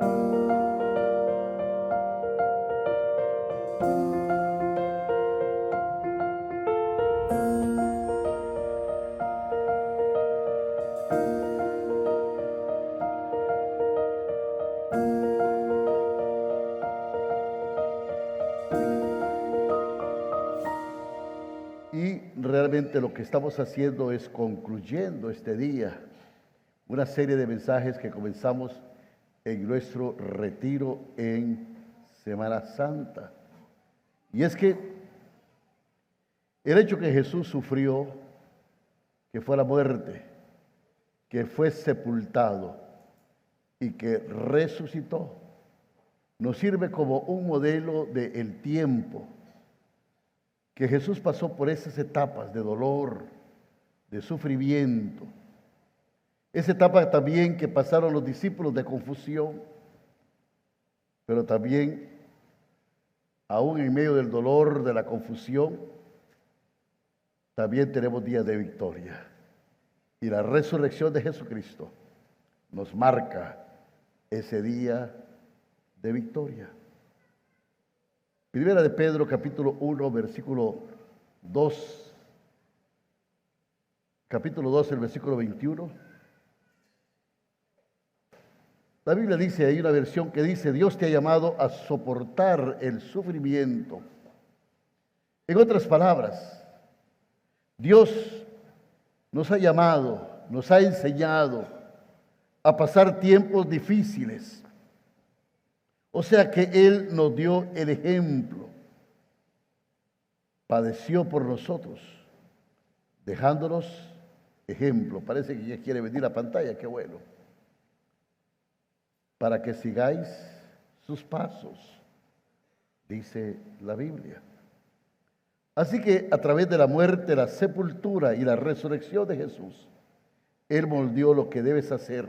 Y realmente lo que estamos haciendo es concluyendo este día una serie de mensajes que comenzamos en nuestro retiro en Semana Santa. Y es que el hecho que Jesús sufrió, que fue la muerte, que fue sepultado y que resucitó, nos sirve como un modelo del tiempo, que Jesús pasó por esas etapas de dolor, de sufrimiento. Esa etapa también que pasaron los discípulos de confusión, pero también, aún en medio del dolor, de la confusión, también tenemos días de victoria. Y la resurrección de Jesucristo nos marca ese día de victoria. Primera de Pedro, capítulo 1, versículo 2. Capítulo 2, el versículo 21. La Biblia dice, hay una versión que dice, Dios te ha llamado a soportar el sufrimiento. En otras palabras, Dios nos ha llamado, nos ha enseñado a pasar tiempos difíciles. O sea que Él nos dio el ejemplo. Padeció por nosotros, dejándonos ejemplo. Parece que ya quiere venir a pantalla, qué bueno. Para que sigáis sus pasos, dice la Biblia. Así que a través de la muerte, la sepultura y la resurrección de Jesús, Él moldeó lo que debes hacer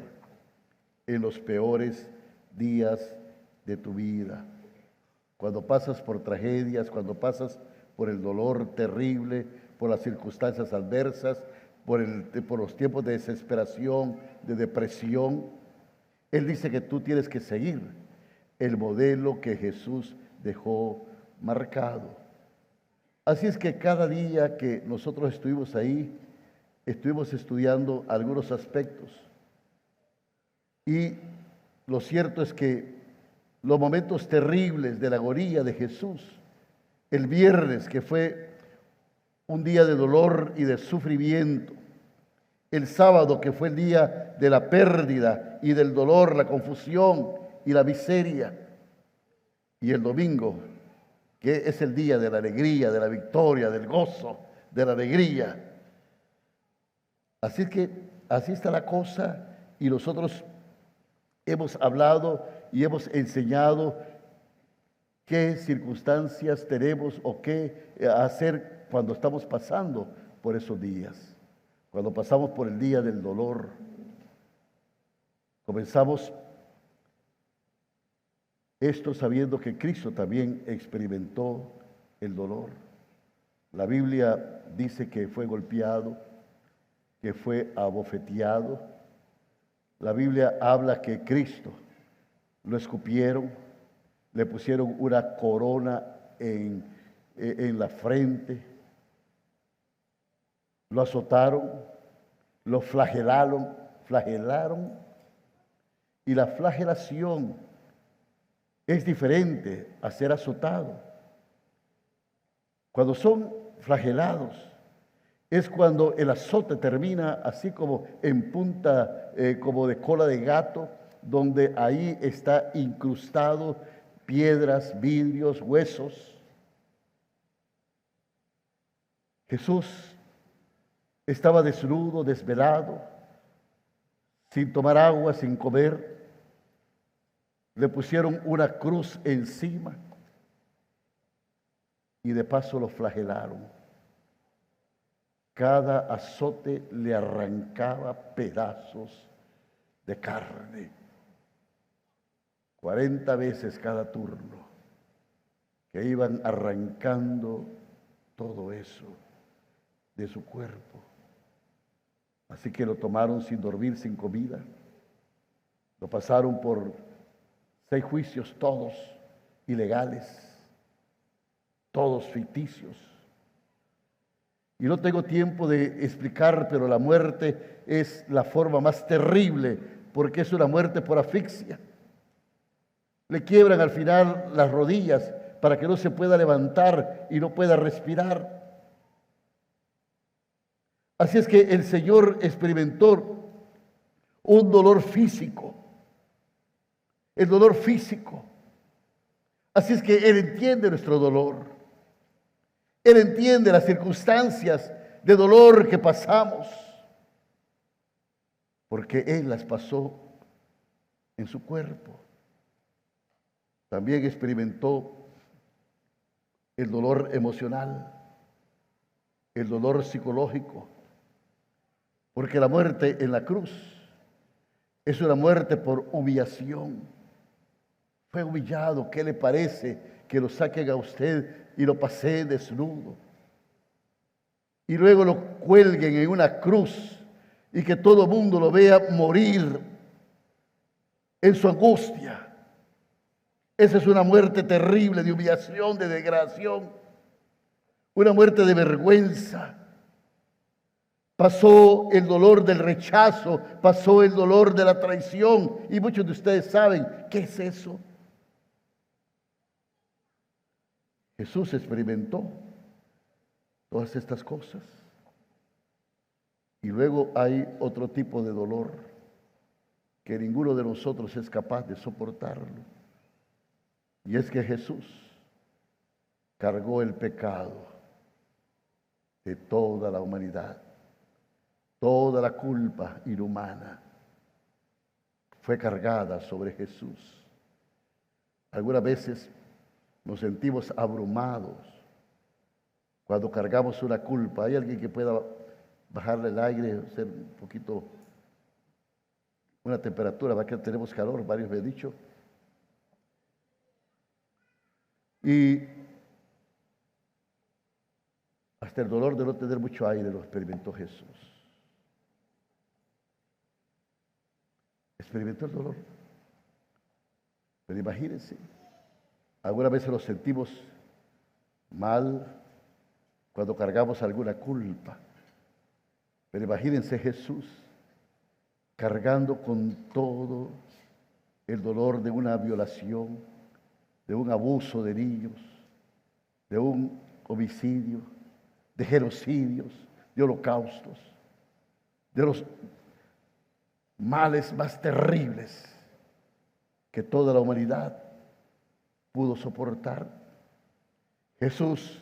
en los peores días de tu vida. Cuando pasas por tragedias, cuando pasas por el dolor terrible, por las circunstancias adversas, por los tiempos de desesperación, de depresión, Él dice que tú tienes que seguir el modelo que Jesús dejó marcado. Así es que cada día que nosotros estuvimos ahí, estuvimos estudiando algunos aspectos. Y lo cierto es que los momentos terribles de la agonía de Jesús, el viernes, que fue un día de dolor y de sufrimiento, el sábado, que fue el día de la pérdida y del dolor, la confusión y la miseria, y el domingo, que es el día de la alegría, de la victoria, del gozo, de la alegría. Así que así está la cosa, y nosotros hemos hablado y hemos enseñado qué circunstancias tenemos o qué hacer cuando estamos pasando por esos días. Cuando pasamos por el día del dolor, comenzamos esto sabiendo que Cristo también experimentó el dolor. La Biblia dice que fue golpeado, que fue abofeteado. La Biblia habla que Cristo lo escupieron, le pusieron una corona en la frente, lo azotaron, lo flagelaron, y la flagelación es diferente a ser azotado. Cuando son flagelados, es cuando el azote termina así como en punta, como de cola de gato, donde ahí está incrustado piedras, vidrios, huesos. Jesús estaba desnudo, desvelado, sin tomar agua, sin comer. Le pusieron una cruz encima y de paso lo flagelaron. Cada azote le arrancaba pedazos de carne. 40 veces cada turno, que iban arrancando todo eso de su cuerpo. Así que lo tomaron sin dormir, sin comida. Lo pasaron por 6 juicios, todos ilegales, todos ficticios. Y no tengo tiempo de explicar, pero la muerte es la forma más terrible, porque es una muerte por asfixia. Le quiebran al final las rodillas para que no se pueda levantar y no pueda respirar. Así es que el Señor experimentó un dolor físico, el dolor físico. Así es que Él entiende nuestro dolor. Él entiende las circunstancias de dolor que pasamos, porque Él las pasó en su cuerpo. También experimentó el dolor emocional, el dolor psicológico, porque la muerte en la cruz es una muerte por humillación. Fue humillado. ¿Qué le parece que lo saquen a usted y lo paseen desnudo? Y luego lo cuelguen en una cruz y que todo el mundo lo vea morir en su angustia. Esa es una muerte terrible de humillación, de degradación, una muerte de vergüenza. Pasó el dolor del rechazo, pasó el dolor de la traición, y muchos de ustedes saben qué es eso. Jesús experimentó todas estas cosas. Y luego hay otro tipo de dolor que ninguno de nosotros es capaz de soportarlo. Y es que Jesús cargó el pecado de toda la humanidad. Toda la culpa inhumana fue cargada sobre Jesús. Algunas veces nos sentimos abrumados cuando cargamos una culpa. ¿Hay alguien que pueda bajarle el aire, hacer un poquito, una temperatura? Va que tenemos calor, varios me han dicho. Y hasta el dolor de no tener mucho aire lo experimentó Jesús. Experimentó el dolor. Pero imagínense, algunas veces nos sentimos mal cuando cargamos alguna culpa. Pero imagínense Jesús cargando con todo el dolor de una violación, de un abuso de niños, de un homicidio, de genocidios, de holocaustos, de los males más terribles que toda la humanidad pudo soportar. Jesús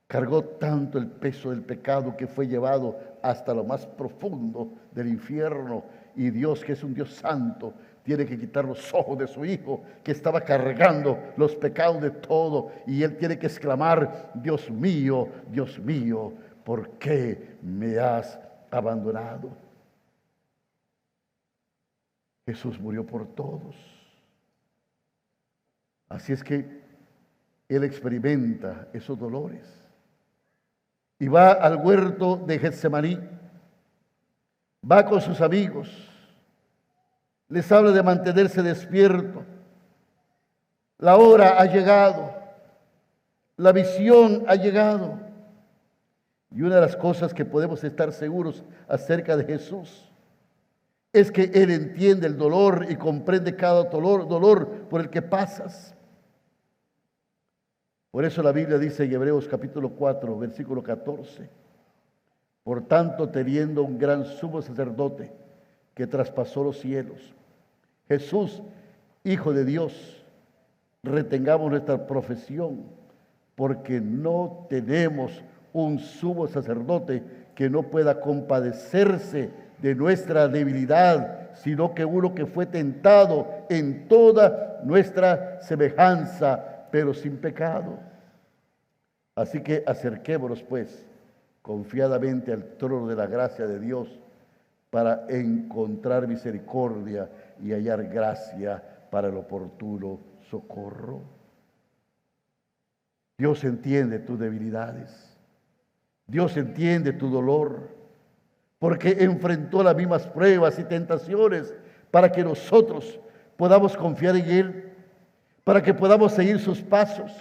cargó tanto el peso del pecado que fue llevado hasta lo más profundo del infierno, y Dios, que es un Dios santo, tiene que quitar los ojos de su Hijo, que estaba cargando los pecados de todo, y Él tiene que exclamar: Dios mío, ¿por qué me has abandonado? Jesús murió por todos. Así es que Él experimenta esos dolores. Y va al huerto de Getsemaní, va con sus amigos, les habla de mantenerse despierto. La hora ha llegado, la visión ha llegado. Y una de las cosas que podemos estar seguros acerca de Jesús es que Él entiende el dolor y comprende cada dolor por el que pasas. Por eso la Biblia dice en Hebreos capítulo 4, versículo 14: por tanto, teniendo un gran sumo sacerdote que traspasó los cielos, Jesús, Hijo de Dios, retengamos nuestra profesión, porque no tenemos un sumo sacerdote que no pueda compadecerse de nuestra debilidad, sino que uno que fue tentado en toda nuestra semejanza, pero sin pecado. Así que acerquémonos pues confiadamente al trono de la gracia de Dios para encontrar misericordia y hallar gracia para el oportuno socorro. Dios entiende tus debilidades. Dios entiende tu dolor, porque enfrentó las mismas pruebas y tentaciones para que nosotros podamos confiar en Él. para que podamos seguir sus pasos.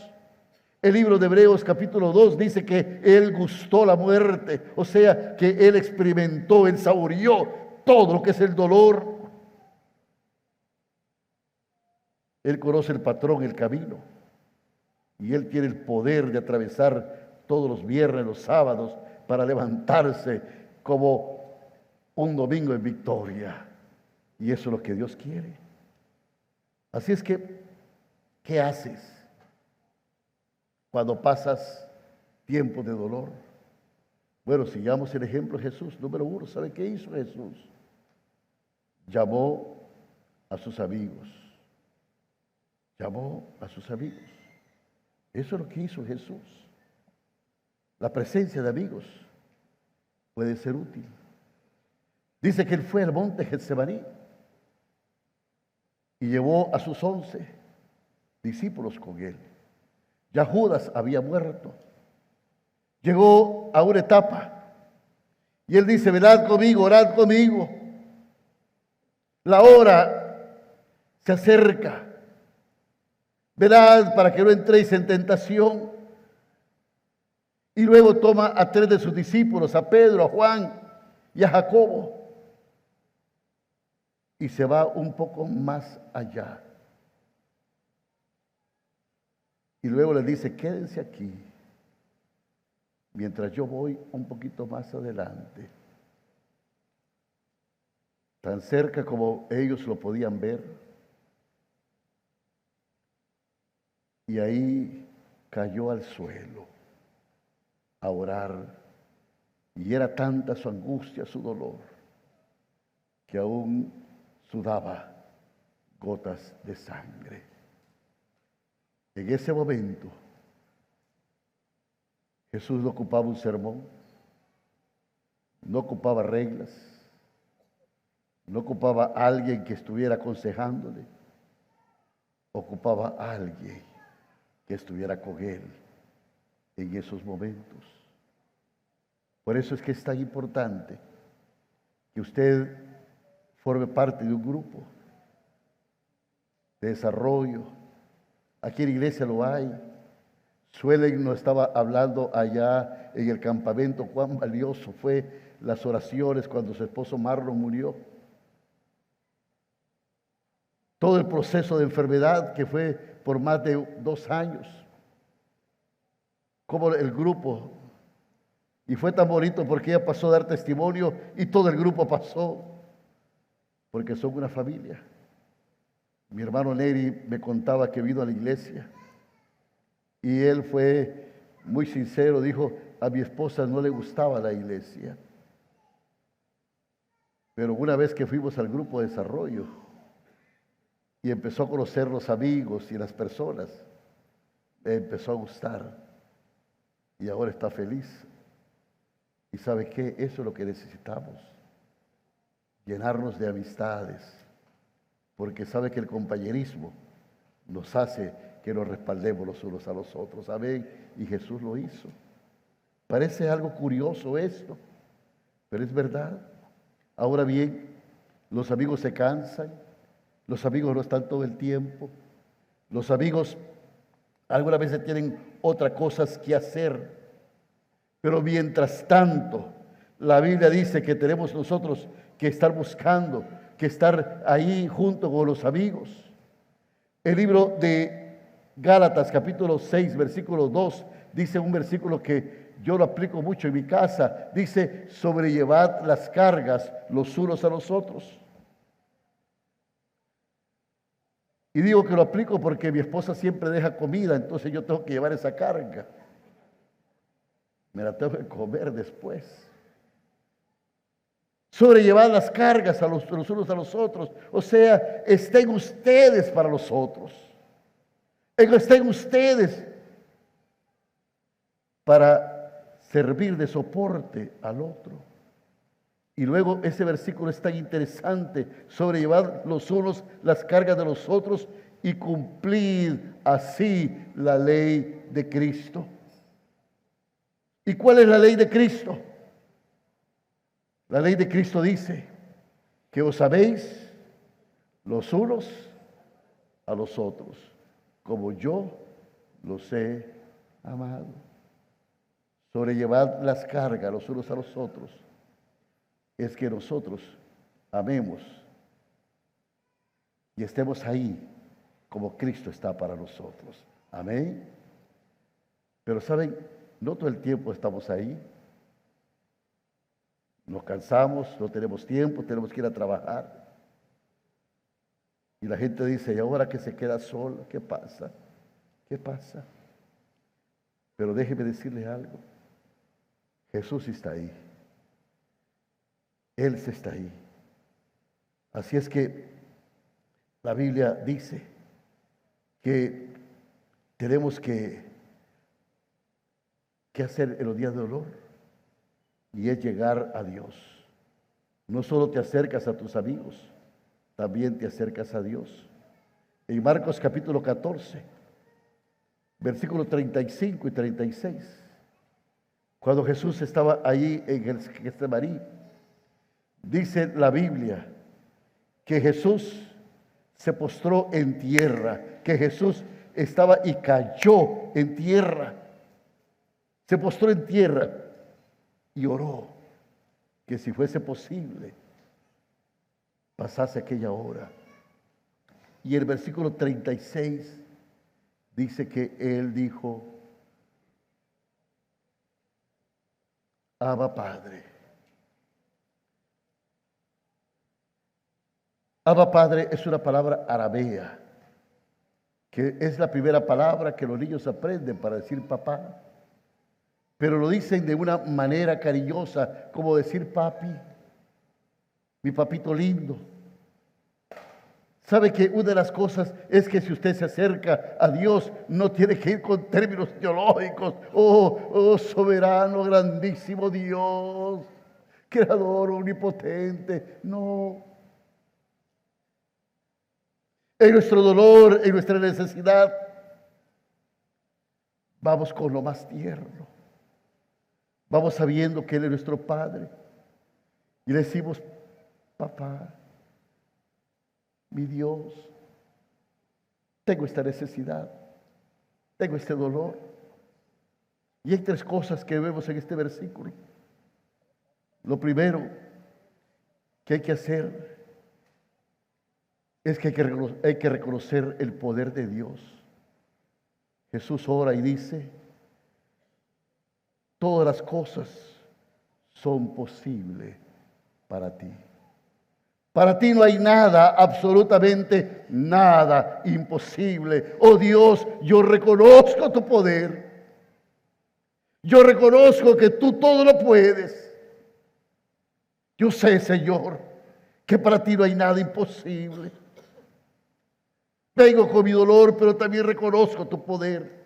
El libro de Hebreos capítulo 2 dice que Él gustó la muerte, o sea, que Él experimentó, Él saboreó todo lo que es el dolor. Él conoce el patrón, el camino, y Él tiene el poder de atravesar todos los viernes, los sábados, para levantarse como un domingo en victoria. Y eso es lo que Dios quiere. Así es que, ¿qué haces cuando pasas tiempo de dolor? Bueno, sigamos el ejemplo de Jesús. Número 1, ¿sabe qué hizo Jesús? Llamó a sus amigos. Llamó a sus amigos. Eso es lo que hizo Jesús. La presencia de amigos puede ser útil. Dice que Él fue al monte Getsemaní y llevó a sus 11 discípulos con Él. Ya Judas había muerto. Llegó a una etapa y Él dice: velad conmigo, orad conmigo. La hora se acerca. Velad para que no entréis en tentación. Y luego toma a 3 de sus discípulos, a Pedro, a Juan y a Jacobo, y se va un poco más allá. Y luego les dice: quédense aquí, mientras yo voy un poquito más adelante. Tan cerca como ellos lo podían ver. Y ahí cayó al suelo a orar. Y era tanta su angustia, su dolor, que aún sudaba gotas de sangre. En ese momento, Jesús no ocupaba un sermón, no ocupaba reglas, no ocupaba a alguien que estuviera aconsejándole, ocupaba a alguien que estuviera con Él en esos momentos. Por eso es que es tan importante que usted forme parte de un grupo de desarrollo. Aquí en la iglesia lo hay. Suelen nos estaba hablando allá en el campamento cuán valioso fue las oraciones cuando su esposo Marlon murió. Todo el proceso de enfermedad que fue por más de 2 años. Como el grupo. Y fue tan bonito porque ella pasó a dar testimonio y todo el grupo pasó. Porque son una familia. Mi hermano Neri me contaba que vino a la iglesia. Y él fue muy sincero. Dijo: a mi esposa no le gustaba la iglesia. Pero una vez que fuimos al grupo de desarrollo y empezó a conocer los amigos y las personas, le empezó a gustar y ahora está feliz. ¿Y sabe qué? Eso es lo que necesitamos, llenarnos de amistades, porque sabe que el compañerismo nos hace que nos respaldemos los unos a los otros. Amén. Y Jesús lo hizo. Parece algo curioso esto, pero es verdad. Ahora bien, los amigos se cansan. Los amigos no están todo el tiempo. Los amigos algunas veces tienen otras cosas que hacer. Pero mientras tanto, la Biblia dice que tenemos nosotros que estar buscando, que estar ahí junto con los amigos. El libro de Gálatas, capítulo 6, versículo 2, dice un versículo que yo lo aplico mucho en mi casa. Dice: sobrellevad las cargas los unos a los otros. Y digo que lo aplico porque mi esposa siempre deja comida, entonces yo tengo que llevar esa carga. Me la tengo que comer después. Sobrellevad las cargas a los unos a los otros. O sea, estén ustedes para los otros. Estén ustedes para servir de soporte al otro. Y luego ese versículo es tan interesante: sobrellevad los unos las cargas de los otros y cumplid así la ley de Cristo. ¿Y cuál es la ley de Cristo? La ley de Cristo dice que os améis los unos a los otros. como yo los he amado. Sobrellevad las cargas los unos a los otros. Es que nosotros amemos y estemos ahí como Cristo está para nosotros. Amén. Pero saben, no todo el tiempo estamos ahí. Nos cansamos, no tenemos tiempo, tenemos que ir a trabajar. Y la gente dice, ¿y ahora que se queda sola? ¿Qué pasa? ¿Qué pasa? Pero déjeme decirle algo. Jesús está ahí. Él está ahí. Así es que la Biblia dice que tenemos que hacer en los días de dolor, y es llegar a Dios. No solo te acercas a tus amigos, también te acercas a Dios. En Marcos capítulo 14, versículos 35 y 36, cuando Jesús estaba allí en el Getsemaní, dice la Biblia que Jesús se postró en tierra, que Jesús estaba y cayó en tierra. Se postró en tierra y oró que si fuese posible pasase aquella hora. Y el versículo 36 dice que él dijo, Abba Padre. Abba Padre es una palabra aramea, que es la primera palabra que los niños aprenden para decir papá. Pero lo dicen de una manera cariñosa, como decir papi, mi papito lindo. ¿Sabe que una de las cosas es que si usted se acerca a Dios, no tiene que ir con términos teológicos? Oh soberano, grandísimo Dios, creador, omnipotente. No. En nuestro dolor, en nuestra necesidad, vamos con lo más tierno. Vamos sabiendo que Él es nuestro Padre. Y le decimos, papá, mi Dios, tengo esta necesidad, tengo este dolor. Y hay tres cosas que vemos en este versículo. Lo primero que hay que hacer es que hay que reconocer el poder de Dios. Jesús ora y dice, todas las cosas son posibles para ti. Para ti no hay nada, absolutamente nada imposible. Oh Dios, yo reconozco tu poder. Yo reconozco que tú todo lo puedes. Yo sé, Señor, que para ti no hay nada imposible. Vengo con mi dolor, pero también reconozco tu poder.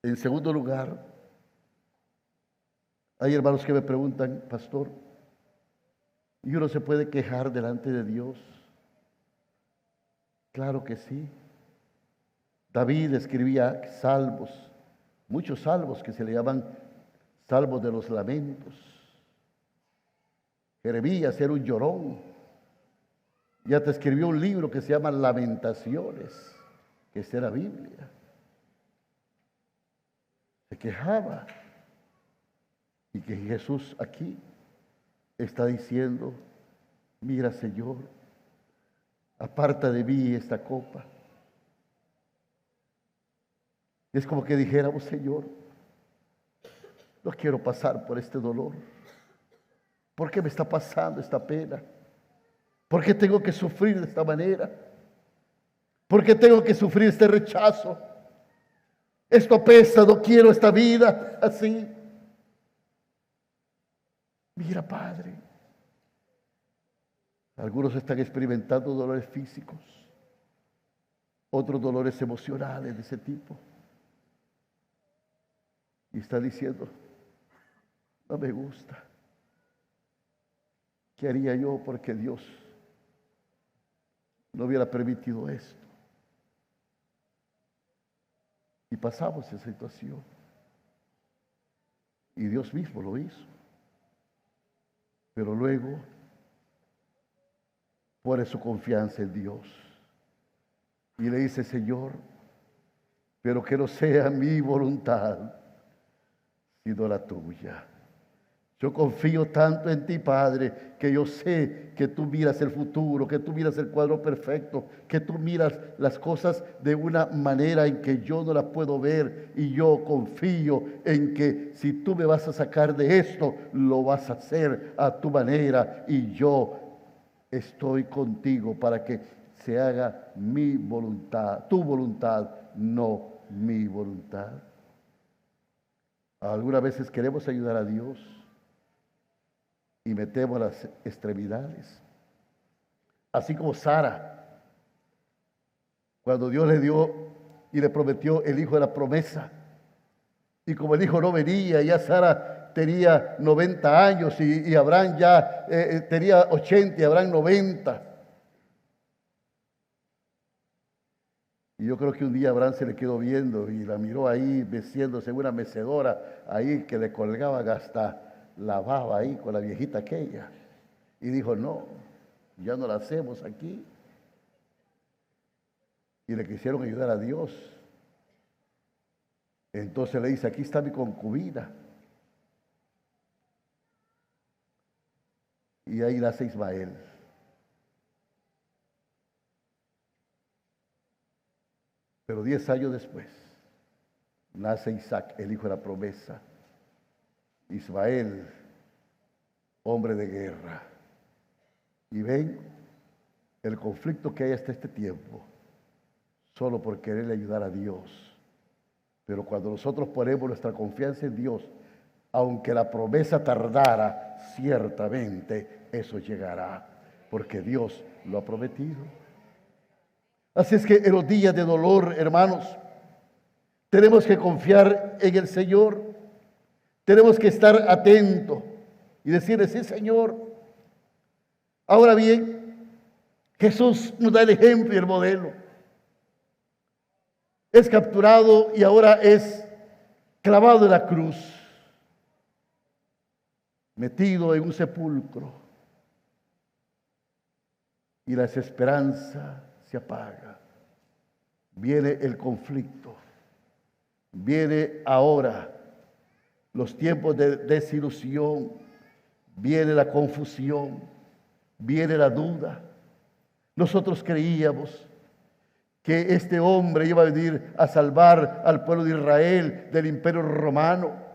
En segundo lugar, hay hermanos que me preguntan, pastor, ¿y uno se puede quejar delante de Dios? Claro que sí. David escribía salmos, muchos salmos que se le llaman salmos de los lamentos. Jeremías era un llorón. Ya te escribió un libro que se llama Lamentaciones, que es de la Biblia. Se quejaba. Y que Jesús aquí está diciendo, mira Señor, aparta de mí esta copa. Es como que dijéramos, Señor, no quiero pasar por este dolor. ¿Por qué me está pasando esta pena? ¿Por qué tengo que sufrir de esta manera? ¿Por qué tengo que sufrir este rechazo? Esto pesa, no quiero esta vida así. Mira, Padre, algunos están experimentando dolores físicos, otros dolores emocionales de ese tipo. Y está diciendo, no me gusta. ¿Qué haría yo porque Dios no hubiera permitido esto? Y pasamos esa situación. Y Dios mismo lo hizo. Pero luego, pone su confianza en Dios. Y le dice, Señor, pero que no sea mi voluntad, sino la tuya. Yo confío tanto en ti, Padre, que yo sé que tú miras el futuro, que tú miras el cuadro perfecto, que tú miras las cosas de una manera en que yo no las puedo ver. Y yo confío en que si tú me vas a sacar de esto, lo vas a hacer a tu manera. Y yo estoy contigo para que se haga mi voluntad, tu voluntad, no mi voluntad. Algunas veces queremos ayudar a Dios y metemos las extremidades. Así como Sara, cuando Dios le dio y le prometió el hijo de la promesa. Y como el hijo no venía, ya Sara tenía 90 años y Abraham ya tenía 80 y Abraham 90. Y yo creo que un día Abraham se le quedó viendo y la miró ahí, meciéndose en una mecedora, ahí que le colgaba hasta la baba ahí con la viejita aquella. Y dijo, no, ya no la hacemos aquí. Y le quisieron ayudar a Dios. Entonces le dice, aquí está mi concubina. Y ahí nace Ismael. Pero 10 años después, nace Isaac, el hijo de la promesa. Ismael, hombre de guerra. Y ven el conflicto que hay hasta este tiempo, solo por querer ayudar a Dios. Pero cuando nosotros ponemos nuestra confianza en Dios, aunque la promesa tardara, ciertamente eso llegará, porque Dios lo ha prometido. Así es que en los días de dolor, hermanos, tenemos que confiar en el Señor. Tenemos que estar atentos y decirle, sí, Señor. Ahora bien, Jesús nos da el ejemplo y el modelo. Es capturado y ahora es clavado en la cruz, metido en un sepulcro. Y la desesperanza se apaga. Viene el conflicto. Viene ahora los tiempos de desilusión. Viene la confusión. Viene la duda. Nosotros creíamos que este hombre iba a venir a salvar al pueblo de Israel del imperio romano.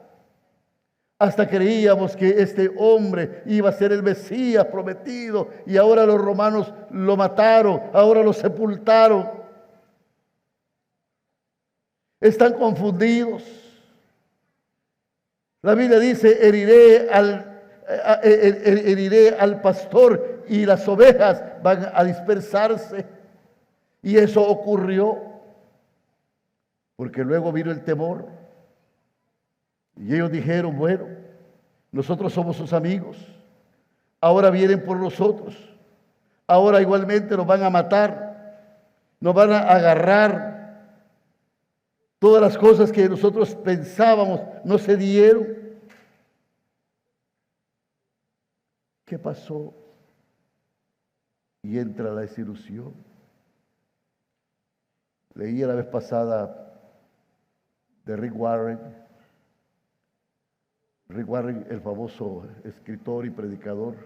Hasta creíamos que este hombre iba a ser el Mesías prometido y ahora los romanos lo mataron, ahora lo sepultaron. Están confundidos. La Biblia dice, heriré al pastor y las ovejas van a dispersarse. Y eso ocurrió porque luego vino el temor. Y ellos dijeron, bueno, nosotros somos sus amigos, ahora vienen por nosotros, ahora igualmente nos van a matar, nos van a agarrar. Todas las cosas que nosotros pensábamos no se dieron. ¿Qué pasó? Y entra la desilusión. Leía la vez pasada de Rick Warren. Rick Warren, el famoso escritor y predicador.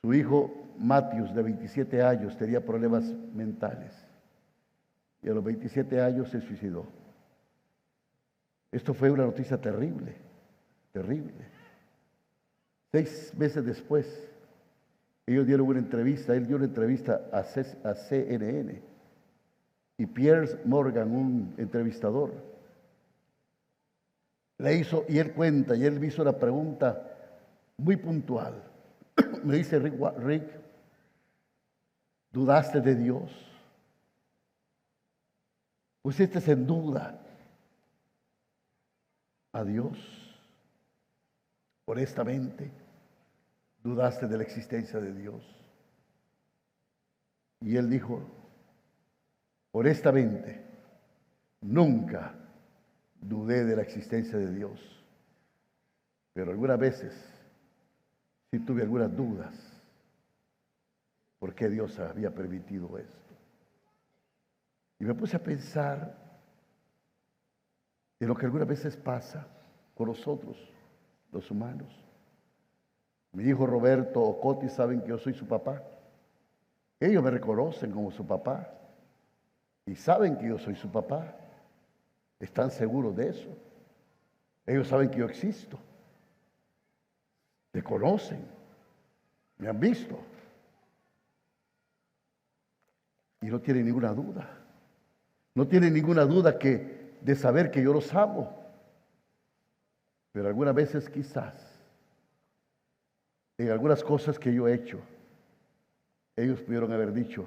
Su hijo Matthews, de 27 años, tenía problemas mentales. Y a los 27 años se suicidó. Esto fue una noticia terrible, terrible. 6 meses después, ellos dieron una entrevista, él dio una entrevista a CNN. Y Piers Morgan, un entrevistador, le hizo, y él cuenta, y él me hizo una pregunta muy puntual. Me dice, Rick, ¿dudaste de Dios? ¿Pusiste en duda a Dios? Honestamente, ¿dudaste de la existencia de Dios? Y él dijo, honestamente, nunca dudé de la existencia de Dios, pero algunas veces sí tuve algunas dudas, por qué Dios había permitido esto. Y me puse a pensar en lo que algunas veces pasa con nosotros, los humanos. Mi hijo Roberto o Coti saben que yo soy su papá. Ellos me reconocen como su papá y saben que yo soy su papá. Están seguros de eso. Ellos saben que yo existo. Me conocen, me han visto y no tienen ninguna duda. No tienen ninguna duda de saber que yo los amo. Pero algunas veces quizás, en algunas cosas que yo he hecho, ellos pudieron haber dicho,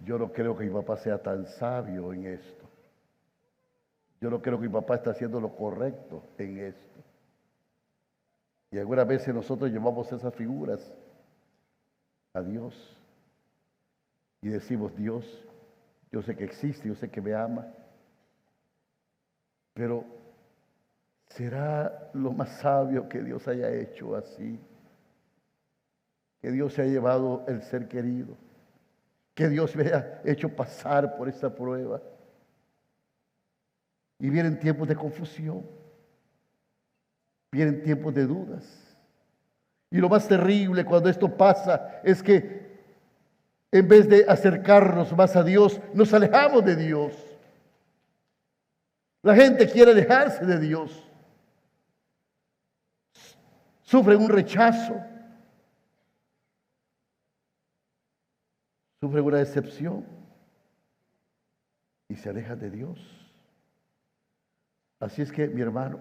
yo no creo que mi papá sea tan sabio en esto. Yo no creo que mi papá está haciendo lo correcto en esto. Y algunas veces nosotros llevamos esas figuras a Dios y decimos, Dios, yo sé que existe, yo sé que me ama, pero ¿será lo más sabio que Dios haya hecho así? Que Dios se haya llevado el ser querido, que Dios me haya hecho pasar por esta prueba. Y vienen tiempos de confusión, vienen tiempos de dudas. Y lo más terrible cuando esto pasa es que en vez de acercarnos más a Dios, nos alejamos de Dios. La gente quiere alejarse de Dios. Sufren un rechazo. Sufren una decepción. Y se alejan de Dios. Así es que, mi hermano,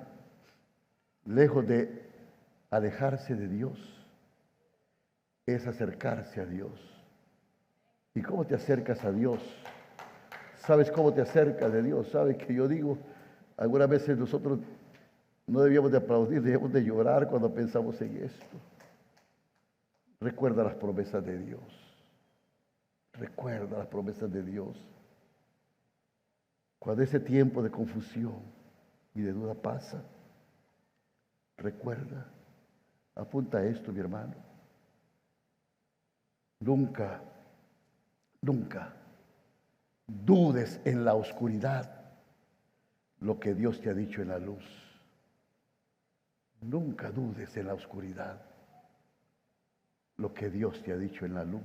lejos de alejarse de Dios, es acercarse a Dios. ¿Y cómo te acercas a Dios? ¿Sabes cómo te acercas de Dios? ¿Sabes que yo digo, algunas veces nosotros no debíamos de aplaudir, debíamos de llorar cuando pensamos en esto? Recuerda las promesas de Dios. Recuerda las promesas de Dios. Cuando ese tiempo de confusión y de duda pasa, recuerda, apunta esto, mi hermano. Nunca dudes en la oscuridad lo que Dios te ha dicho en la luz. Nunca dudes en la oscuridad lo que Dios te ha dicho en la luz.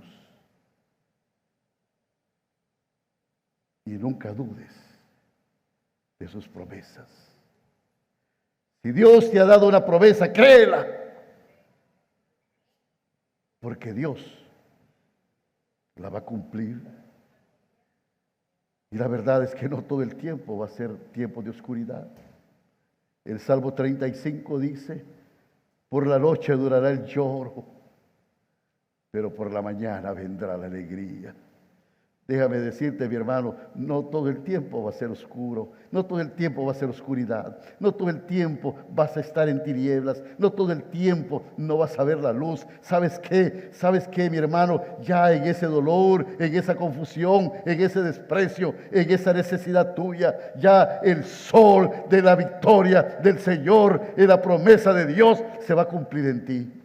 Y nunca dudes de sus promesas. Si Dios te ha dado una promesa, créela. Porque Dios la va a cumplir. Y la verdad es que no todo el tiempo va a ser tiempo de oscuridad. El Salmo 35 dice, por la noche durará el lloro, pero por la mañana vendrá la alegría. Déjame decirte, mi hermano, no todo el tiempo va a ser oscuro, no todo el tiempo va a ser oscuridad, no todo el tiempo vas a estar en tinieblas, no todo el tiempo no vas a ver la luz. ¿Sabes qué? ¿Sabes qué, mi hermano? Ya en ese dolor, en esa confusión, en ese desprecio, en esa necesidad tuya, ya el sol de la victoria del Señor, en la promesa de Dios, se va a cumplir en ti.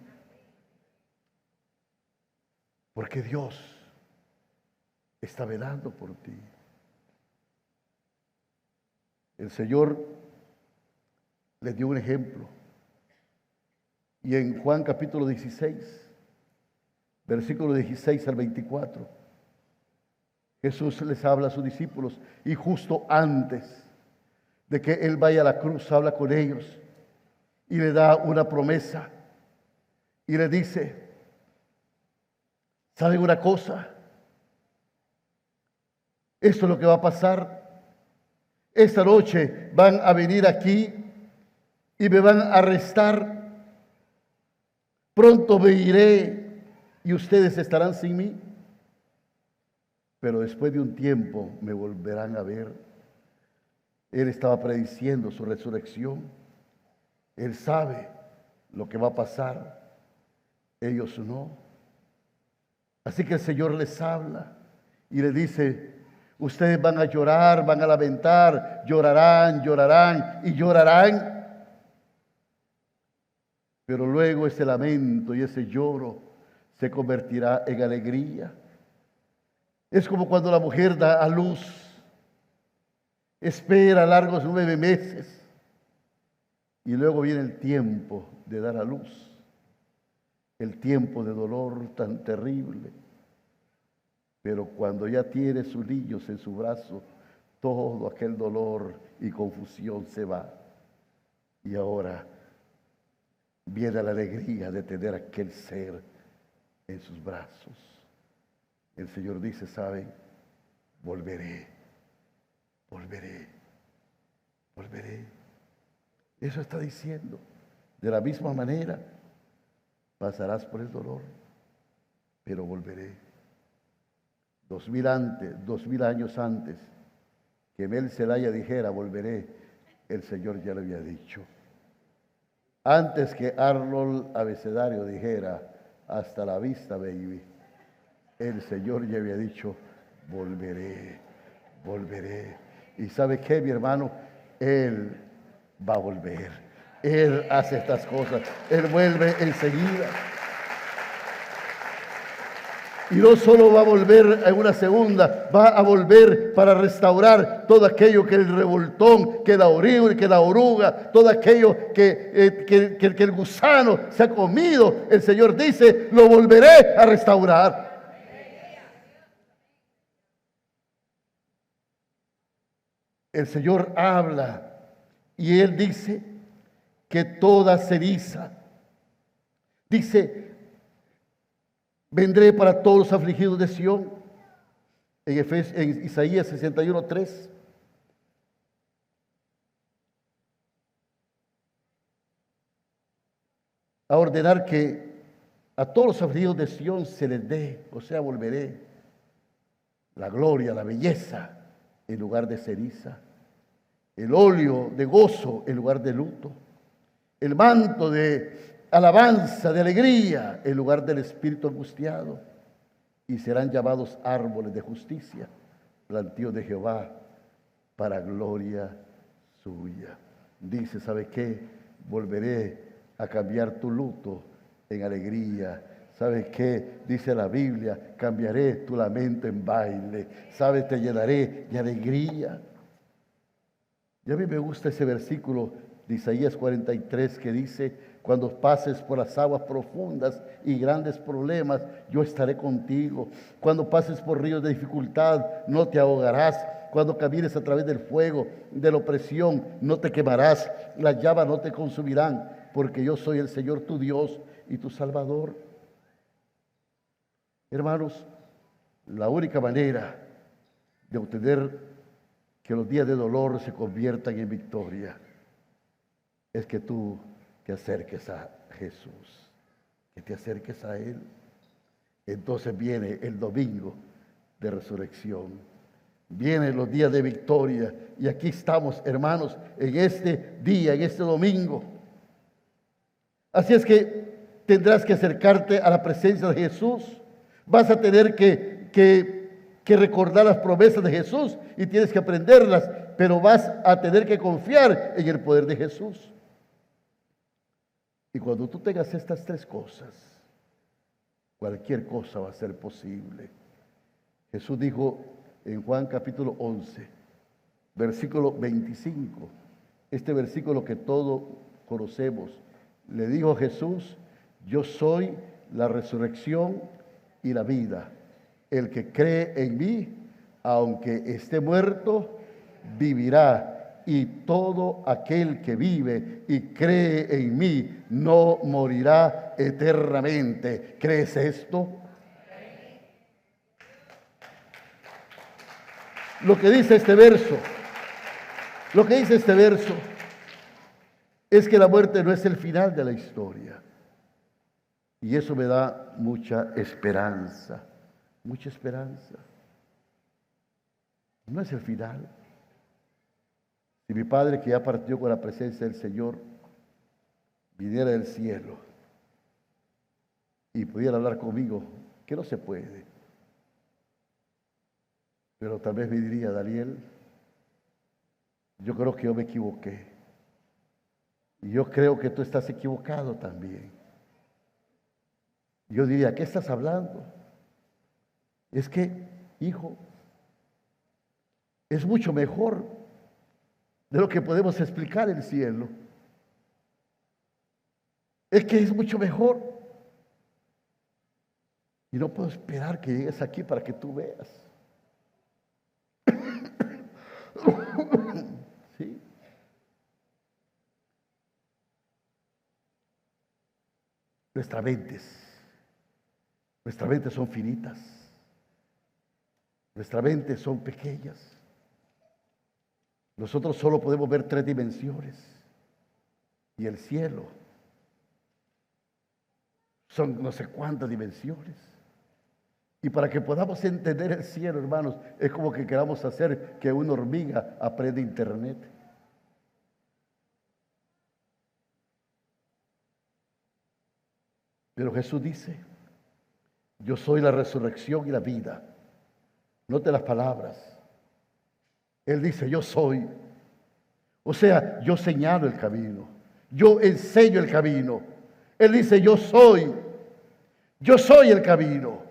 Porque Dios está velando por ti. El Señor les dio un ejemplo. Y en Juan capítulo 16, versículo 16 al 24, Jesús les habla a sus discípulos y justo antes de que Él vaya a la cruz, habla con ellos y le da una promesa y le dice, ¿saben una cosa? Esto es lo que va a pasar. Esta noche van a venir aquí y me van a arrestar. Pronto me iré y ustedes estarán sin mí. Pero después de un tiempo me volverán a ver. Él estaba prediciendo su resurrección. Él sabe lo que va a pasar. Ellos no. Así que el Señor les habla y les dice, ustedes van a llorar, van a lamentar, llorarán, llorarán y llorarán. Pero luego ese lamento y ese lloro se convertirá en alegría. Es como cuando la mujer da a luz, espera largos 9 meses y luego viene el tiempo de dar a luz, el tiempo de dolor tan terrible. Pero cuando ya tiene sus niños en su brazo, todo aquel dolor y confusión se va. Y ahora viene la alegría de tener aquel ser en sus brazos. El Señor dice, ¿saben? Volveré, volveré, volveré. Eso está diciendo. De la misma manera, pasarás por el dolor, pero volveré. 2000 años antes que Mel Zelaya dijera, volveré, el Señor ya lo había dicho. Antes que Arnold Abecedario dijera, hasta la vista, baby, el Señor ya había dicho, volveré, volveré. ¿Y sabe qué, mi hermano? Él va a volver. Él hace estas cosas. Él vuelve enseguida. Y no solo va a volver en una segunda, va a volver para restaurar todo aquello que el revoltón, que la oruga, todo aquello que el gusano se ha comido. El Señor dice, lo volveré a restaurar. El Señor habla y Él dice que toda ceniza, dice, vendré para todos los afligidos de Sión, en Isaías 61:3. A ordenar que a todos los afligidos de Sión se les dé, o sea, volveré, la gloria, la belleza, en lugar de ceniza, el óleo de gozo en lugar de luto, el manto de alabanza, de alegría, en lugar del espíritu angustiado, y serán llamados árboles de justicia, plantíos de Jehová, para gloria suya. Dice, ¿sabe qué? Volveré a cambiar tu luto en alegría. ¿Sabe qué? Dice la Biblia, cambiaré tu lamento en baile. ¿Sabe? Te llenaré de alegría. Y a mí me gusta ese versículo de Isaías 43 que dice, cuando pases por las aguas profundas y grandes problemas, yo estaré contigo. Cuando pases por ríos de dificultad, no te ahogarás. Cuando camines a través del fuego, de la opresión, no te quemarás. Las llamas no te consumirán, porque yo soy el Señor tu Dios y tu Salvador. Hermanos, la única manera de obtener que los días de dolor se conviertan en victoria es que tú te acerques a Jesús, que te acerques a Él. Entonces viene el domingo de resurrección, vienen los días de victoria, y aquí estamos, hermanos, en este día, en este domingo. Así es que tendrás que acercarte a la presencia de Jesús. Vas a tener que recordar las promesas de Jesús y tienes que aprenderlas, pero vas a tener que confiar en el poder de Jesús. Y cuando tú tengas estas 3 cosas, cualquier cosa va a ser posible. Jesús dijo en Juan capítulo 11, versículo 25, este versículo que todos conocemos, le dijo Jesús, yo soy la resurrección y la vida. El que cree en mí, aunque esté muerto, vivirá. Y todo aquel que vive y cree en mí no morirá eternamente. ¿Crees esto? Lo que dice este verso es que la muerte no es el final de la historia. Y eso me da mucha esperanza, mucha esperanza. No es el final. Si mi Padre, que ya partió con la presencia del Señor, viniera del cielo y pudiera hablar conmigo, que no se puede, pero tal vez me diría, Daniel, yo creo que yo me equivoqué. Y yo creo que tú estás equivocado también. Yo diría, ¿qué estás hablando? Es que, hijo, es mucho mejor de lo que podemos explicar el cielo. Es que es mucho mejor. Y no puedo esperar que llegues aquí para que tú veas. ¿Sí? Nuestras mentes son finitas. Nuestras mentes son pequeñas. Nosotros solo podemos ver 3 dimensiones. Y el cielo son no sé cuántas dimensiones. Y para que podamos entender el cielo, hermanos, es como que queramos hacer que una hormiga aprenda internet. Pero Jesús dice, yo soy la resurrección y la vida. Note las palabras. Él dice, yo soy. O sea, yo señalo el camino. Yo enseño el camino. Él dice, yo soy. Yo soy el camino.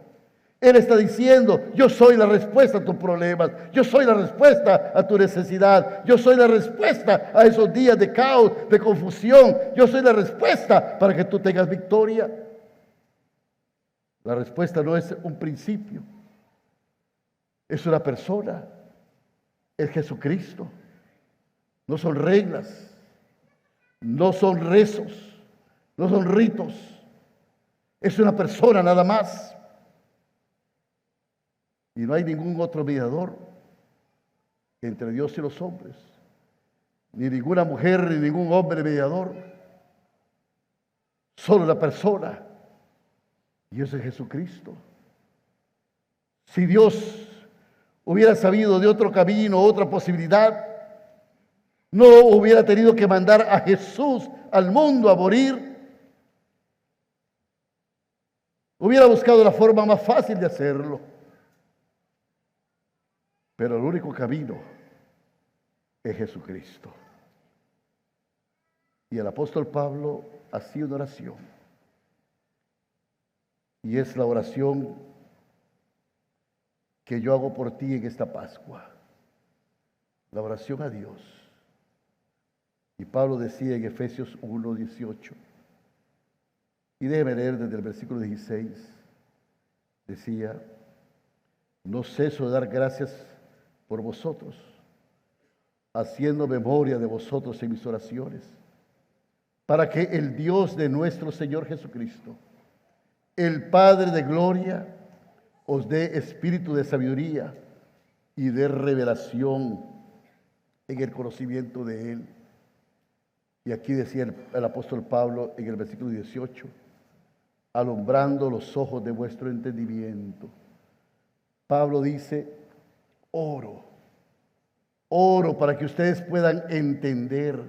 Él está diciendo, yo soy la respuesta a tus problemas. Yo soy la respuesta a tu necesidad. Yo soy la respuesta a esos días de caos, de confusión. Yo soy la respuesta para que tú tengas victoria. La respuesta no es un principio. Es una persona. Es Jesucristo. No son reglas. No son rezos. No son ritos. Es una persona nada más. Y no hay ningún otro mediador entre Dios y los hombres. Ni ninguna mujer, ni ningún hombre mediador. Solo la persona. Y ese es Jesucristo. Si Dios hubiera sabido de otro camino, otra posibilidad, no hubiera tenido que mandar a Jesús al mundo a morir. Hubiera buscado la forma más fácil de hacerlo. Pero el único camino es Jesucristo. Y el apóstol Pablo hacía una oración. Y es la oración que yo hago por ti en esta Pascua. La oración a Dios. Y Pablo decía en Efesios 1:18. Y déjeme leer desde el versículo 16. Decía, no ceso de dar gracias por vosotros, haciendo memoria de vosotros en mis oraciones, para que el Dios de nuestro Señor Jesucristo, el Padre de gloria, os dé espíritu de sabiduría y de revelación en el conocimiento de Él. Y aquí decía el apóstol Pablo en el versículo 18, alumbrando los ojos de vuestro entendimiento. Pablo dice, oro para que ustedes puedan entender,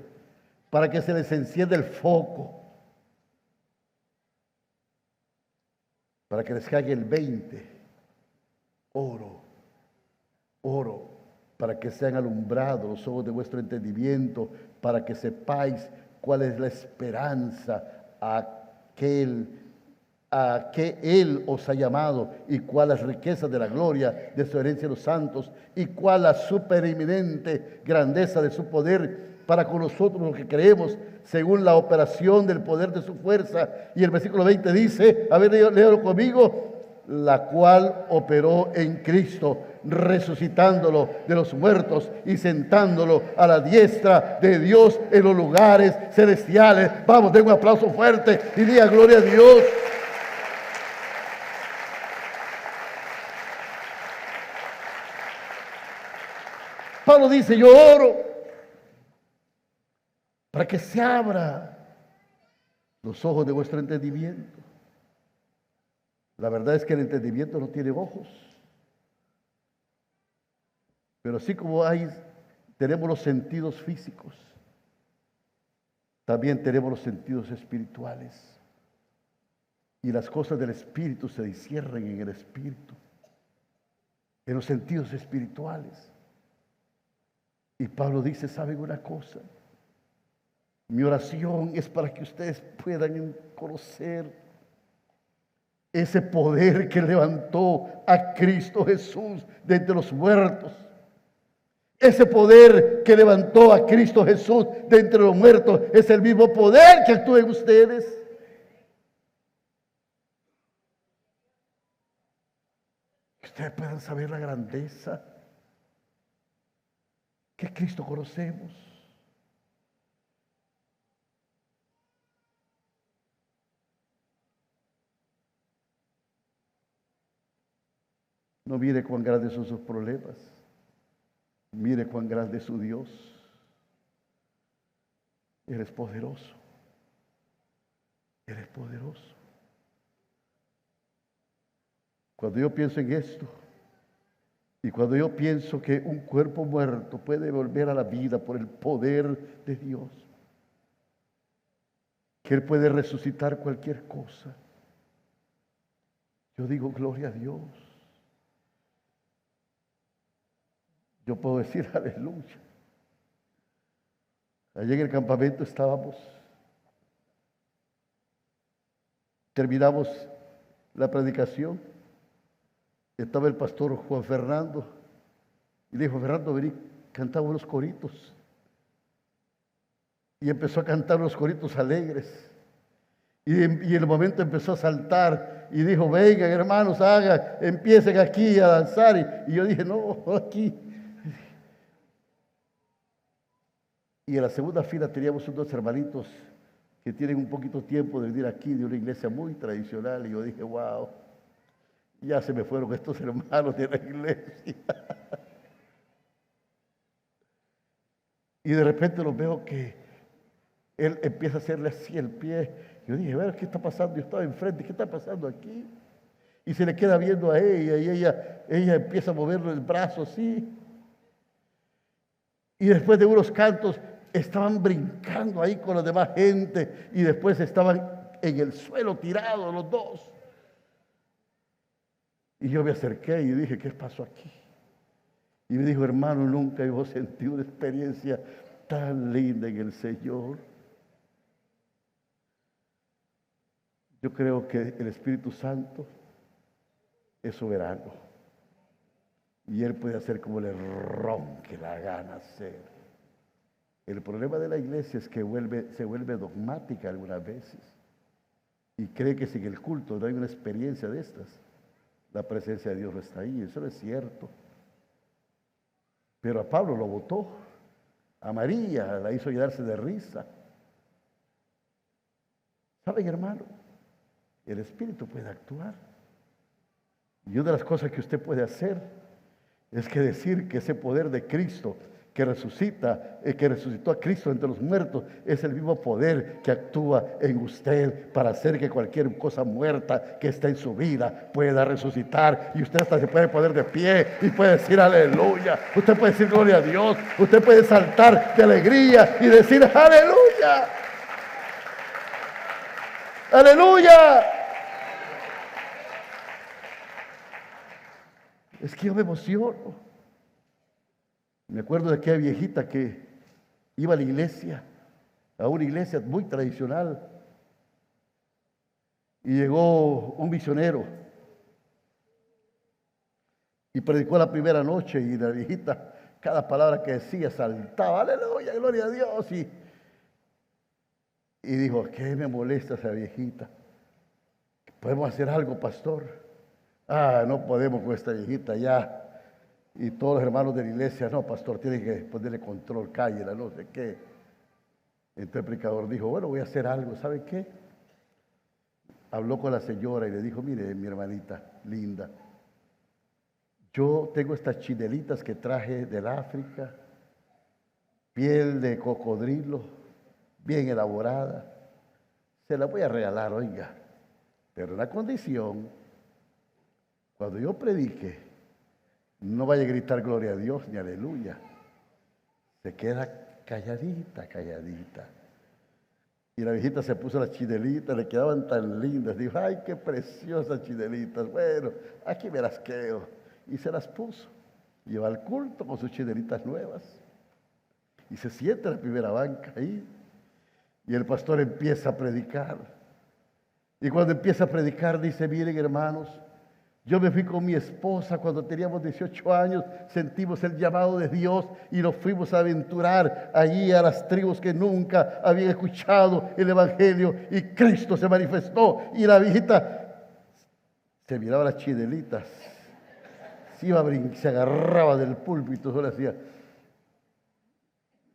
para que se les encienda el foco, para que les caiga el 20. Oro para que sean alumbrados los ojos de vuestro entendimiento, para que sepáis cuál es la esperanza a que Él os ha llamado, y cuál las riquezas de la gloria de su herencia en los santos, y cuál la supereminente grandeza de su poder para con nosotros los que creemos, según la operación del poder de su fuerza. Y el versículo 20 dice, a ver, léalo conmigo, la cual operó en Cristo, resucitándolo de los muertos y sentándolo a la diestra de Dios en los lugares celestiales. Vamos, den un aplauso fuerte y diga gloria a Dios. Pablo dice, yo oro para que se abra los ojos de vuestro entendimiento. La verdad es que el entendimiento no tiene ojos. Pero así como tenemos los sentidos físicos, también tenemos los sentidos espirituales. Y las cosas del espíritu se disciernen en el espíritu, en los sentidos espirituales. Y Pablo dice, ¿saben una cosa? Mi oración es para que ustedes puedan conocer ese poder que levantó a Cristo Jesús de entre los muertos, ese poder que levantó a Cristo Jesús de entre los muertos, es el mismo poder que actúa en ustedes. Ustedes puedan saber la grandeza que Cristo conocemos. No mire cuán grandes son sus problemas. Mire cuán grande es su Dios. Él es poderoso. Él es poderoso. Cuando yo pienso en esto, y cuando yo pienso que un cuerpo muerto puede volver a la vida por el poder de Dios, que Él puede resucitar cualquier cosa, yo digo, gloria a Dios. Yo puedo decir, aleluya. Allí en el campamento estábamos, terminamos la predicación. Estaba el pastor Juan Fernando y le dijo, Fernando, vení, cantaba unos coritos. Y empezó a cantar unos coritos alegres. Y en el momento empezó a saltar y dijo, vengan hermanos, empiecen aquí a danzar. Y yo dije, no, aquí. Y en la segunda fila teníamos unos hermanitos que tienen un poquito tiempo de venir aquí, de una iglesia muy tradicional. Y yo dije, wow. Ya se me fueron estos hermanos de la iglesia. Y de repente los veo que él empieza a hacerle así el pie. Yo dije, a ver, ¿qué está pasando? Yo estaba enfrente, ¿qué está pasando aquí? Y se le queda viendo a ella y ella empieza a moverle el brazo así. Y después de unos cantos estaban brincando ahí con la demás gente y después estaban en el suelo tirados los dos. Y yo me acerqué y dije, ¿qué pasó aquí? Y me dijo, hermano, nunca hemos sentido una experiencia tan linda en el Señor. Yo creo que el Espíritu Santo es soberano. Y Él puede hacer como le ronque la gana hacer. El problema de la iglesia es que se vuelve dogmática algunas veces. Y cree que sin el culto no hay una experiencia de estas. La presencia de Dios no está ahí, eso no es cierto. Pero a Pablo lo botó, a María la hizo llenarse de risa. ¿Saben, hermano? El Espíritu puede actuar. Y una de las cosas que usted puede hacer es que decir que ese poder de Cristo que resucitó a Cristo entre los muertos, es el mismo poder que actúa en usted para hacer que cualquier cosa muerta que está en su vida pueda resucitar. Y usted hasta se puede poner de pie y puede decir aleluya. Usted puede decir gloria a Dios. Usted puede saltar de alegría y decir aleluya. Aleluya. Es que yo me emociono. Me acuerdo de aquella viejita que iba a la iglesia, a una iglesia muy tradicional, y llegó un misionero y predicó la primera noche, y la viejita, cada palabra que decía, saltaba, aleluya, gloria a Dios, y dijo, ¿qué me molesta esa viejita? ¿Podemos hacer algo, pastor? No podemos con esta viejita ya. Y todos los hermanos de la iglesia, no, pastor, tiene que ponerle control, cállela, no sé qué. Entonces el predicador dijo, bueno, voy a hacer algo, ¿sabe qué? Habló con la señora y le dijo, mire, mi hermanita linda, yo tengo estas chinelitas que traje del África, piel de cocodrilo, bien elaborada, se las voy a regalar, oiga, pero la condición, cuando yo predique, no vaya a gritar gloria a Dios ni aleluya. Se queda calladita, calladita. Y la viejita se puso las chinelitas, le quedaban tan lindas. Dijo, ay, qué preciosas chinelitas. Bueno, aquí me las quedo. Y se las puso. Y va al culto con sus chinelitas nuevas. Y se sienta en la primera banca ahí. Y el pastor empieza a predicar. Y cuando empieza a predicar, dice, miren hermanos, yo me fui con mi esposa cuando teníamos 18 años, sentimos el llamado de Dios y nos fuimos a aventurar allí a las tribus que nunca habían escuchado el Evangelio y Cristo se manifestó y la viejita se miraba las chinelitas, se iba a se agarraba del púlpito, solo hacía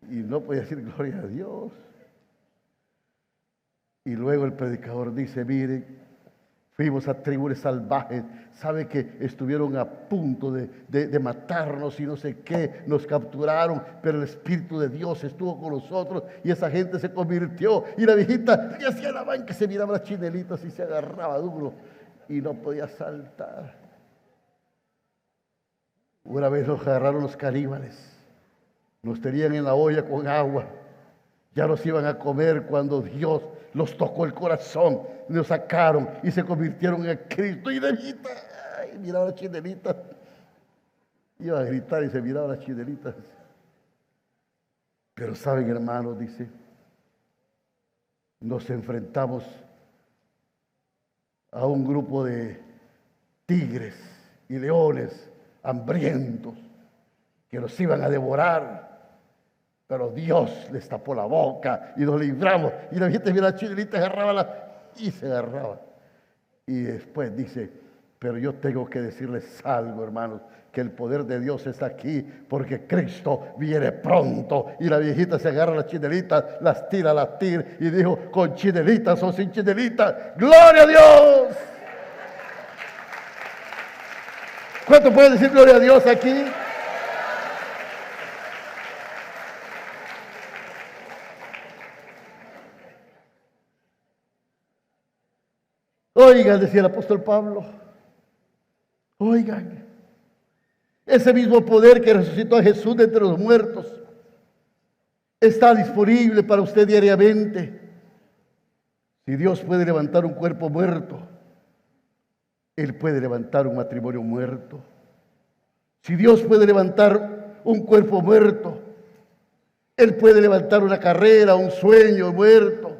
y no podía decir gloria a Dios. Y luego el predicador dice, miren, fuimos a tribus salvajes, sabe que estuvieron a punto de matarnos y no sé qué, nos capturaron, pero el Espíritu de Dios estuvo con nosotros y esa gente se convirtió. Y la viejita que hacía la banca se miraba las chinelitas y se agarraba duro y no podía saltar. Una vez nos agarraron los caníbales, nos tenían en la olla con agua, ya nos iban a comer cuando Dios los tocó el corazón, nos sacaron y se convirtieron en Cristo. Y Nevita, ay, miraba las chinelitas. Iba a gritar y se miraba las chinelitas. Pero saben, hermanos, dice, nos enfrentamos a un grupo de tigres y leones hambrientos que nos iban a devorar. Pero Dios les tapó la boca y nos libramos. Y la gente mira la chinelita, y se agarraba. Y después dice, pero yo tengo que decirles algo, hermanos, que el poder de Dios está aquí, porque Cristo viene pronto. Y la viejita se agarra las chinelitas, las tira y dijo, con chinelitas o sin chinelitas, ¡gloria a Dios! ¿Cuánto puede decir gloria a Dios aquí? Oigan, decía el apóstol Pablo, oigan, ese mismo poder que resucitó a Jesús de entre los muertos está disponible para usted diariamente. Si Dios puede levantar un cuerpo muerto, Él puede levantar un matrimonio muerto. Si Dios puede levantar un cuerpo muerto, Él puede levantar una carrera, un sueño muerto.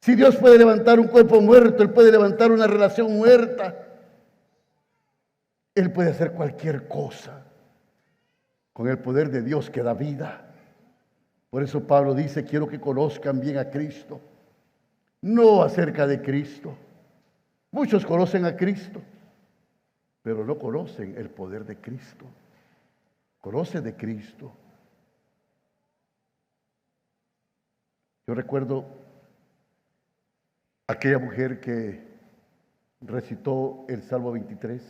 Si Dios puede levantar un cuerpo muerto, Él puede levantar una relación muerta. Él puede hacer cualquier cosa con el poder de Dios que da vida. Por eso Pablo dice, quiero que conozcan bien a Cristo, no acerca de Cristo. Muchos conocen a Cristo, pero no conocen el poder de Cristo. Conocen de Cristo. Yo recuerdo aquella mujer que recitó el Salmo 23,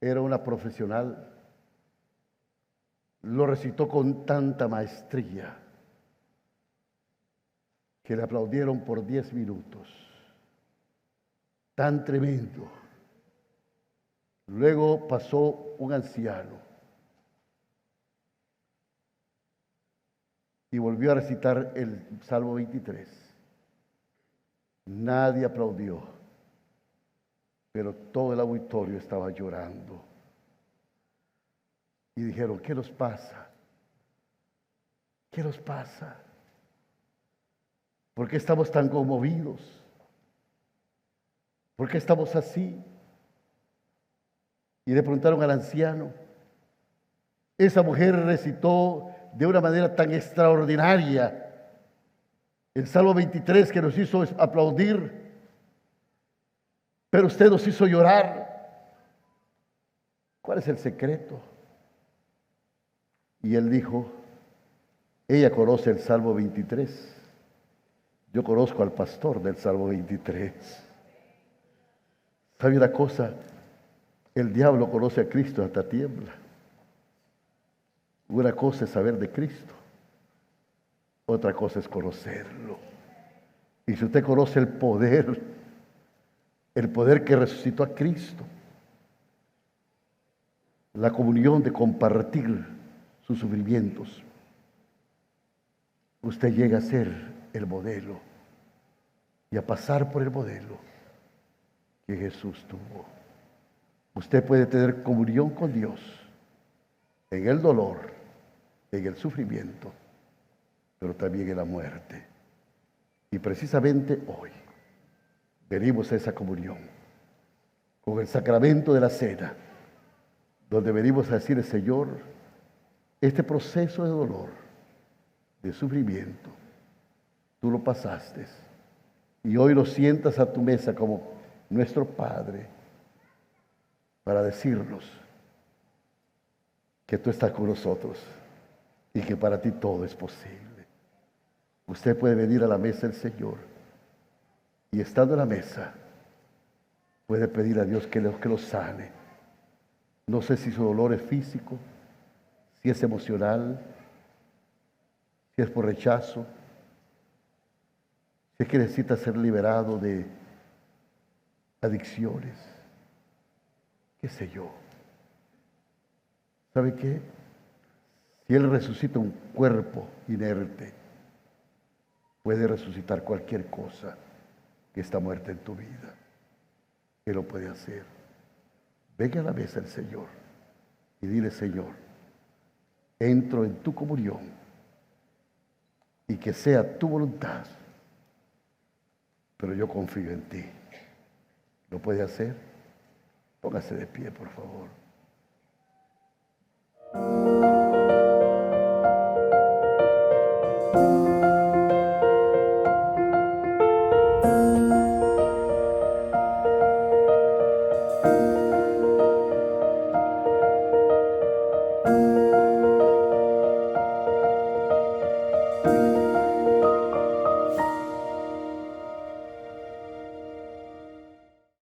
era una profesional, lo recitó con tanta maestría que le aplaudieron por 10 minutos, tan tremendo. Luego pasó un anciano y volvió a recitar el Salmo 23. Nadie aplaudió, pero todo el auditorio estaba llorando. Y dijeron, ¿qué nos pasa? ¿Qué nos pasa? ¿Por qué estamos tan conmovidos? ¿Por qué estamos así? Y le preguntaron al anciano. Esa mujer recitó de una manera tan extraordinaria el Salmo 23 que nos hizo aplaudir, pero usted nos hizo llorar. ¿Cuál es el secreto? Y él dijo, ella conoce el Salmo 23. Yo conozco al pastor del Salmo 23. ¿Sabe una cosa? El diablo conoce a Cristo hasta tiembla. Una cosa es saber de Cristo, otra cosa es conocerlo. Y si usted conoce el poder que resucitó a Cristo, la comunión de compartir sus sufrimientos, usted llega a ser el modelo y a pasar por el modelo que Jesús tuvo. Usted puede tener comunión con Dios en el dolor, en el sufrimiento, pero también en la muerte. Y precisamente hoy venimos a esa comunión, con el sacramento de la cena, donde venimos a decirle, Señor, este proceso de dolor, de sufrimiento, tú lo pasaste y hoy lo sientas a tu mesa como nuestro Padre para decirnos que tú estás con nosotros y que para ti todo es posible. Usted puede venir a la mesa del Señor y estando en la mesa puede pedir a Dios que lo sane. No sé si su dolor es físico, si es emocional, si es por rechazo, si es que necesita ser liberado de adicciones, qué sé yo. ¿Sabe qué? Si Él resucita un cuerpo inerte, puede resucitar cualquier cosa que está muerta en tu vida. Él lo puede hacer. Venga a la mesa del Señor y dile, Señor, entro en tu comunión y que sea tu voluntad, pero yo confío en ti. ¿Lo puede hacer? Póngase de pie, por favor.